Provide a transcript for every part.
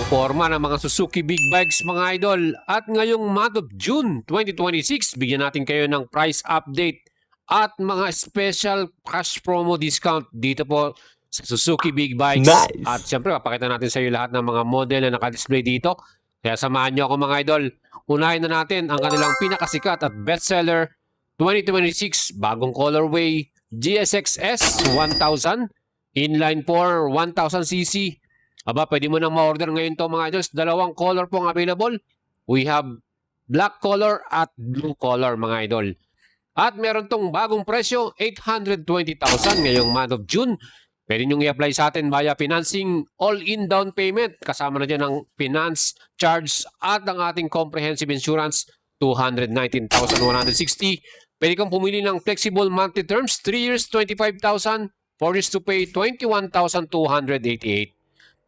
Porma ng mga Suzuki Big Bikes mga idol. At ngayong month of June 2026, bigyan natin kayo ng price update at mga special cash promo discount dito po sa Suzuki Big Bikes. Nice. At siyempre, papakita natin sa iyo lahat ng mga model na nakadisplay dito. Kaya samahan nyo ako mga idol. Unahin na natin ang kanilang pinakasikat at bestseller 2026 bagong colorway GSX-S 1000 inline 4 1000cc. Aba, pwede mo nang ma-order ngayon to mga idols. Dalawang color pong available. We have black color at blue color mga idol. At meron tong bagong presyo, 820,000 ngayong month of June. Pwede nyo i-apply sa atin via financing, all-in down payment. Kasama na dyan ang finance charge at ang ating comprehensive insurance, 219,160. Pwede kang pumili ng flexible monthly terms, 3 years, 25,000. 4 years to pay, 21,288.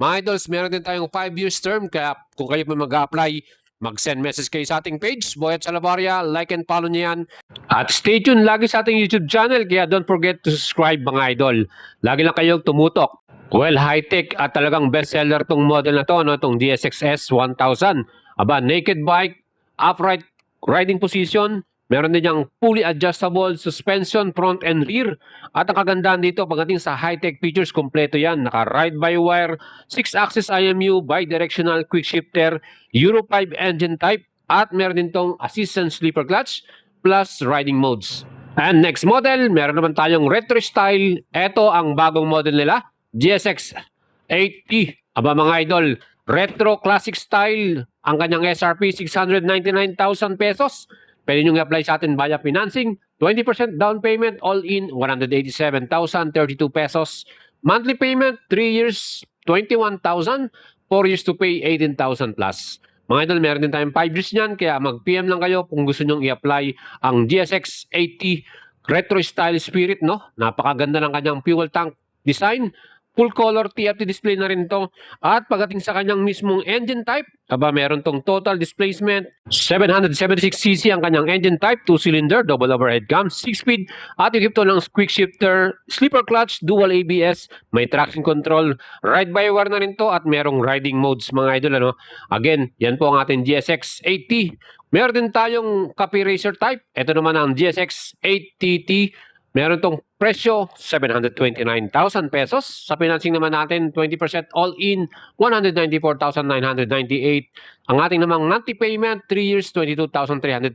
Mga idols, meron din tayong 5 years term, kaya kung kayo po mag-apply, mag-send message kayo sa ating page, Boyet Salavarria, like and follow niyo yan. At stay tuned lagi sa ating YouTube channel, kaya don't forget to subscribe mga idol. Lagi lang kayong tumutok. Well, high-tech at talagang bestseller tong model na to, no? Tong GSX-S 1000. Aba, naked bike, upright riding position, meron din yung fully adjustable suspension front and rear. At ang kagandahan dito, pagdating sa high-tech features, kompleto yan. Naka-ride-by-wire, 6-axis IMU, bi-directional quick shifter, Euro 5 engine type, at meron din tong assistant sleeper clutch, plus riding modes. And next model, meron naman tayong retro style. Ito ang bagong model nila, GSX 80. Aba mga idol, retro classic style. Ang kanyang SRP, 699,000 pesos. Pwede nyo i-apply sa atin via financing. 20% down payment, all in 187,032 pesos. Monthly payment, 3 years, 21,000. 4 years to pay, 18,000 plus. Mga idol, meron din tayong 5 years niyan, kaya mag-PM lang kayo kung gusto nyong i-apply ang GSX 80 Retro Style Spirit, no? Napakaganda ng kanyang fuel tank design. Full color TFT display na rin to. At pagdating sa kanyang mismong engine type, aba meron tong total displacement, 776cc ang kanyang engine type, 2-cylinder, double overhead cam, 6-speed, at equipped to ng quick shifter, sleeper clutch, dual ABS, may traction control, ride-by-wire na rin to, at merong riding modes mga idol. Ano? Again, yan po ang ating GSX 80. Meron din tayong copy racer type. Ito naman ang GSX 8TT. Meron tong presyo, 729,000 pesos. Sa financing naman natin, 20% all-in, 194,998. Ang ating namang monthly payment, 3 years, 22,324.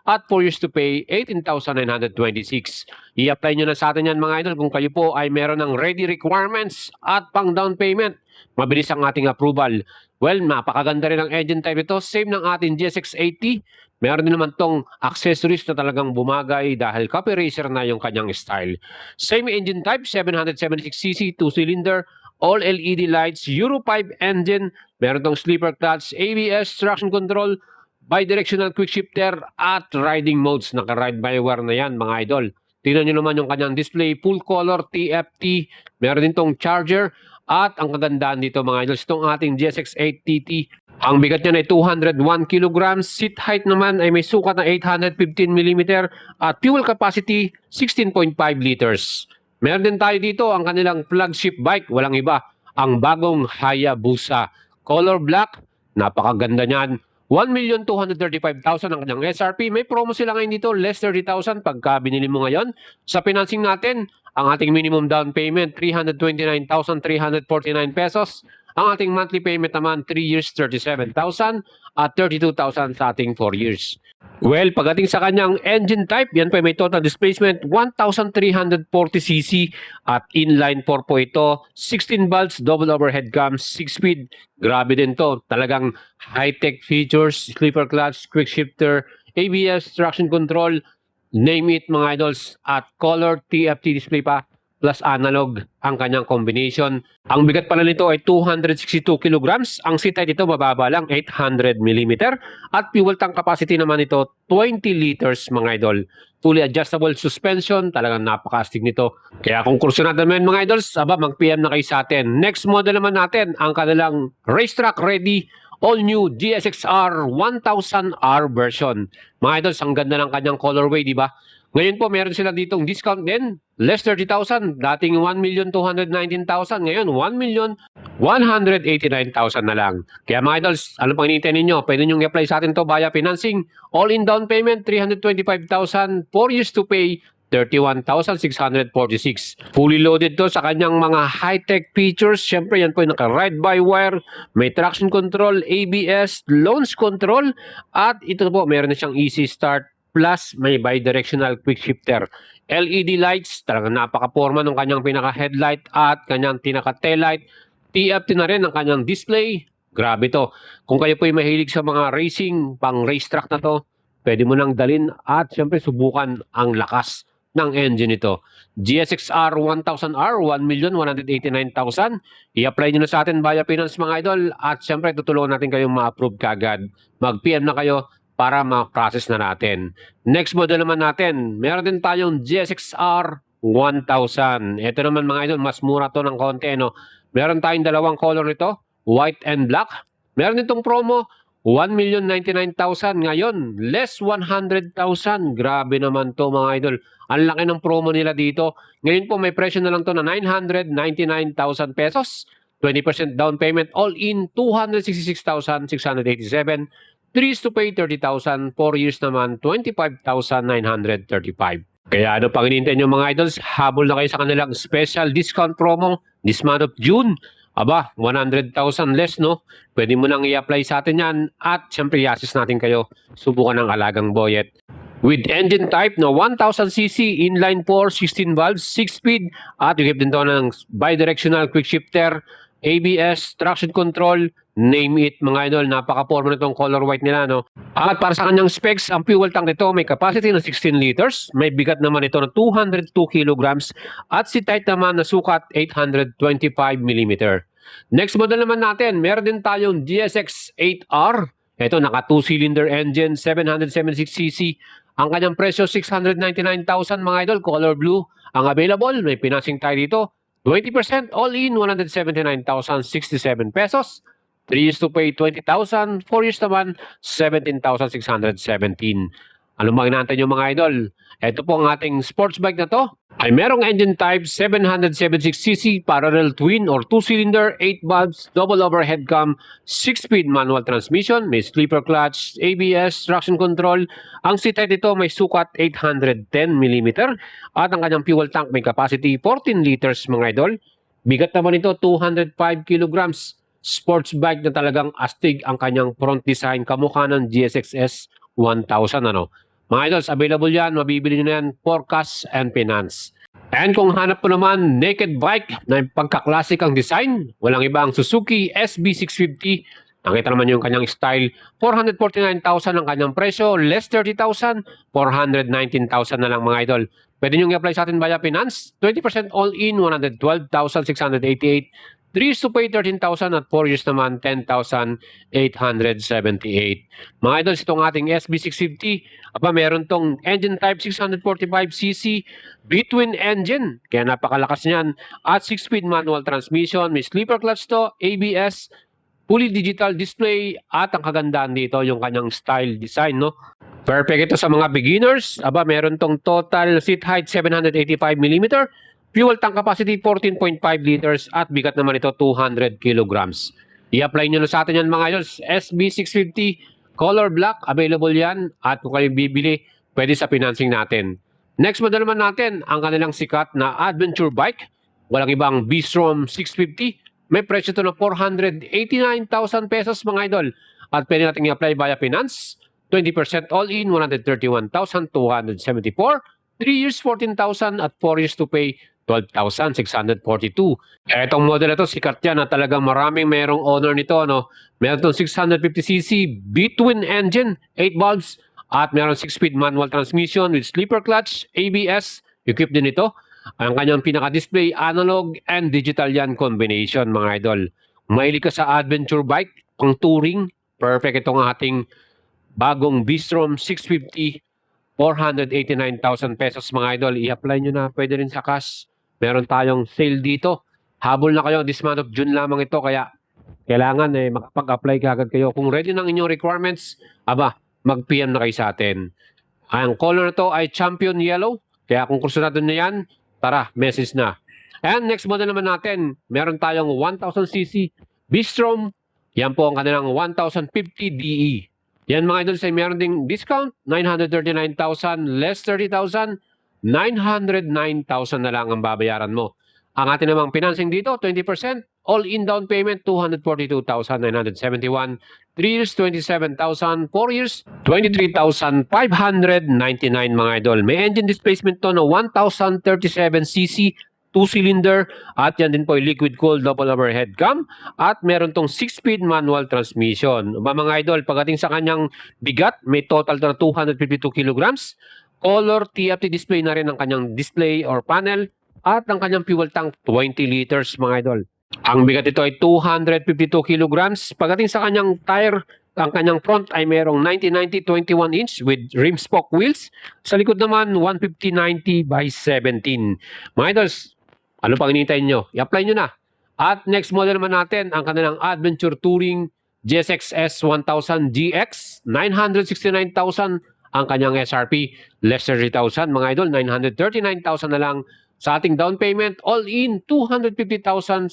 At 4 years to pay, 18,926. I-apply nyo na sa atin yan mga idol kung kayo po ay meron ng ready requirements at pang down payment. Mabilis ang ating approval. Well, napakaganda rin ang engine type ito. Same ng ating GSX 80. Meron din naman tong accessories na talagang bumagay dahil copy racer na yung kanyang style. Same engine type, 776cc, 2-cylinder, all LED lights, Euro 5 engine, meron tong sleeper clutch, ABS, traction control, bi-directional quick shifter, at riding modes. Naka-ride-by-wire na yan mga idol. Tingnan nyo naman yung kanyang display, full color TFT, meron din tong charger, at ang kagandahan dito mga idol, itong ating GSX 8TT. Ang bigat niya ay 201 kilograms, seat height naman ay may sukat na 815mm at fuel capacity 16.5 liters. Meron din tayo dito ang kanilang flagship bike, walang iba, ang bagong Hayabusa. Color black, napakaganda niyan. 1,235,000 ang kanyang SRP. May promo sila ngayon dito, less 30,000 pagka binili mo ngayon. Sa financing natin, ang ating minimum down payment, 329,349 pesos. Ang ating monthly payment naman, 3 years, 37,000 at 32,000 sa ating 4 years. Well, pagdating sa kanyang engine type, yan po may total displacement, 1,340cc at inline 4 po ito. 16 volts, double overhead cam, 6-speed. Grabe din to. Talagang high-tech features, sleeper clutch, quick shifter, ABS, traction control, name it mga idols, at color TFT display pa, plus analog ang kanyang combination. Ang bigat pala nito ay 262 kilograms. Ang seat height ito mababa lang, 800mm. At fuel tank capacity naman ito, 20 liters mga idol. Fully adjustable suspension, talagang napaka-astig nito. Kaya kung kursunado naman mga idols, aba mag-PM na kayo sa atin. Next model naman natin, ang kanilang racetrack ready, all new GSX-R 1000R version. Mga idols, ang ganda ng kanyang colorway, di ba? Ngayon po, meron sila ditong discount din. Less 30,000. Dating 1,219,000. Ngayon, 1,189,000 na lang. Kaya mga idols, ano pang hinihintay ninyo? Pwede nyo i-apply sa atin to via financing. All-in down payment, 325,000. 4 years to pay, 31,646. Fully loaded to sa kanyang mga high-tech features. Siyempre, yan po yung naka-ride-by-wire, may traction control, ABS, launch control, at ito po, meron na siyang easy start. Plus, may bidirectional quick shifter. LED lights, talagang napaka-forma ng kanyang pinaka-headlight at kanyang pinaka-taillight. TFT na rin ang kanyang display. Grabe to. Kung kayo po ay mahilig sa mga racing, pang racetrack na to, pwede mo nang dalin at syempre subukan ang lakas ng engine nito. GSX-R 1000R, 1,189,000. I-apply nyo na sa atin via finance mga idol at syempre tutulungan natin kayong ma-approve kagad. Mag-PM na kayo para ma-process na natin. Next model naman natin, meron din tayong GSX-R 1000. Ito naman mga idol, mas mura to ng konti. No? Meron tayong dalawang color nito, white and black. Meron ditong promo, 1,099,000. Ngayon, less 100,000. Grabe naman to mga idol. Ang laki ng promo nila dito. Ngayon po may presyo na lang to na 999,000 pesos. 20% down payment, all in 266,687. 3 years to pay 30,000, 4 years naman 25,935. Kaya ano pang hinihintay nyo mga idols, habol na kayo sa kanilang special discount promo this month of June. Aba, 100,000 less no? Pwede mo nang i-apply sa atin yan at syempre i-assist natin kayo subukan ng alagang boyet. With engine type na 1,000cc, inline 4, 16 valves, 6-speed at you have din to ng bidirectional quick shifter, ABS, traction control, name it mga idol, napaka-forma nitong color white nila no. At para sa kanyang specs, ang fuel tank nito may capacity na 16 liters, may bigat naman ito na 202 kilograms at si tight naman na sukat 825 mm. Next model naman natin, meron din tayong GSX-8R. Ito naka 2-cylinder engine, 776cc. Ang kanyang presyo 699,000 mga idol, color blue. Ang available, may financing tayo dito. 20% all-in, 179,067 pesos. 3 years to pay, 20,000. 4 years naman, 17,617. Ano bang inaantay nyo mga idol? Ito po ang ating sports bike na to. Ay merong engine type 776cc, parallel twin or 2-cylinder, 8 valves, double overhead cam, 6-speed manual transmission, may sleeper clutch, ABS, traction control. Ang seat height nito may sukat 810 mm at ang kanyang fuel tank may capacity 14 liters mga idol. Bigat naman ito 205 kilograms. Sports bike na talagang astig ang kanyang front design, kamukha ng GSX-S 1000 ano. Mga idols, available yan, mabibili nyo na yan for cash and finance. And kung hanap po naman naked bike na pagka-classic ang design, walang iba ang Suzuki SB650. Nakita naman yung kanyang style, 449,000 ang kanyang presyo, less 30,000, 419,000 na lang mga idol. Pwede nyo i-apply sa atin via finance, 20% all-in, 112,688. 3 years to pay 13,000 at 4 years naman 10,878. Mga idols, itong ating SB650, meron tong engine type 645cc between engine, kaya napakalakas niyan, at 6-speed manual transmission, may sleeper clutch to, ABS, fully digital display, at ang kagandahan dito yung kanyang style design, no? Perfect ito sa mga beginners. Meron tong total seat height 785 mm, fuel tank capacity 14.5 liters at bigat naman ito 200 kilograms. I-apply nyo na sa atin yan mga idols. SB650 color black, available yan at kung kayo bibili, pwede sa financing natin. Next model naman natin, ang kanilang sikat na adventure bike. Walang ibang B-Strom 650. May presyo ito na 489,000 pesos mga idol. At pwede natin i-apply via finance. 20% all-in, 131,274. 3 years, 14,000 at 4 years to pay, 12,642. Etong model na to, sikat yan na talagang maraming merong owner nito. No? Meron itong 650cc between engine, 8 valves, at meron 6-speed manual transmission with sleeper clutch, ABS, equipped din ito. Ang kanyang pinaka-display, analog and digital yan combination mga idol. Mahilig ka sa adventure bike, pang touring, perfect itong ating bagong B-Strom 650, 489,000 pesos mga idol. I-apply nyo na, pwede rin sa cash. Meron tayong sale dito. Habol na kayo, this month of June lamang ito. Kaya kailangan makapag-apply kagad kayo. Kung ready ng inyong requirements, mag-PM na kayo sa atin. Ang color na to ay Champion Yellow. Kaya kung kursunado na yan, tara, message na. And next model naman natin, meron tayong 1000cc Bistrom. Yan po ang kanilang 1050 DE. Yan mga idol, say meron ding discount, 939,000 less 30,000, 909,000 na lang ang babayaran mo. Ang atin namang financing dito, 20%, all-in down payment, 242,971, 3 years, 27,000, 4 years, 23,599 mga idol. May engine displacement to na 1037cc, 2-cylinder, at yan din po ay liquid-cooled double overhead cam, at meron tong 6-speed manual transmission. Mga idol, pagdating sa kanyang bigat, may total na 252 kilograms, color TFT display na rin ang kanyang display or panel, at ang kanyang fuel tank 20 liters mga idol. Ang bigat ito ay 252 kilograms. Pagdating sa kanyang tire, ang kanyang front ay mayroong 90-90 21 inch with rim spoke wheels. Sa likod naman 150-90 by 17. Mga idols, ano pang hinihintay nyo? I-apply nyo na. At next model naman natin, ang kanilang Adventure Touring GSX S1000 GX, 969,000 ang kanyang SRP, less 30,000 mga idol, 939,000 na lang sa ating down payment, all in 250,756.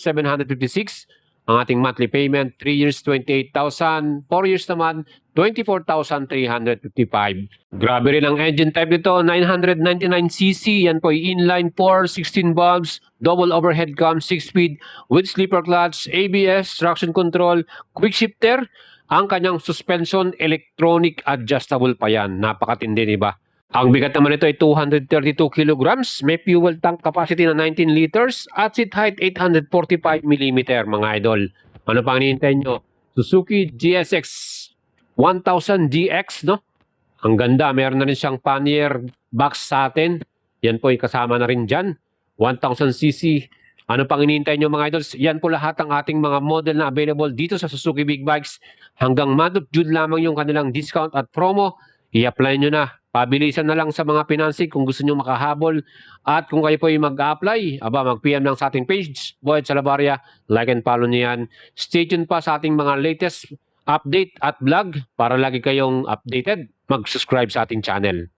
Ang ating monthly payment, 3 years 28,000, 4 years naman 24,355. Grabe rin ang engine type nito, 999cc, yan po ay inline 4, 16 valves, double overhead cam, 6-speed with sleeper clutch, ABS, traction control, quick shifter. Ang kanyang suspension, electronic adjustable pa yan. Napakatindi, di ba? Ang bigat naman nito ay 232 kilograms, may fuel tank capacity na 19 liters, at seat height 845 mm mga idol. Ano pang hinihintay nyo? Suzuki GSX 1000 GX, no? Ang ganda, meron na rin siyang pannier box sa atin. Yan po ay kasama na rin dyan. 1000cc. Ano pang hinihintay nyo mga idols? Yan po lahat ang ating mga model na available dito sa Suzuki Big Bikes. Hanggang month of June lamang yung kanilang discount at promo. I-apply nyo na. Pabilisan na lang sa mga financing kung gusto nyo makahabol. At kung kayo po ay mag-apply, mag-PM lang sa ating page, Boyd Salabaria, like and follow nyo yan. Stay tuned pa sa ating mga latest update at vlog para lagi kayong updated. Mag-subscribe sa ating channel.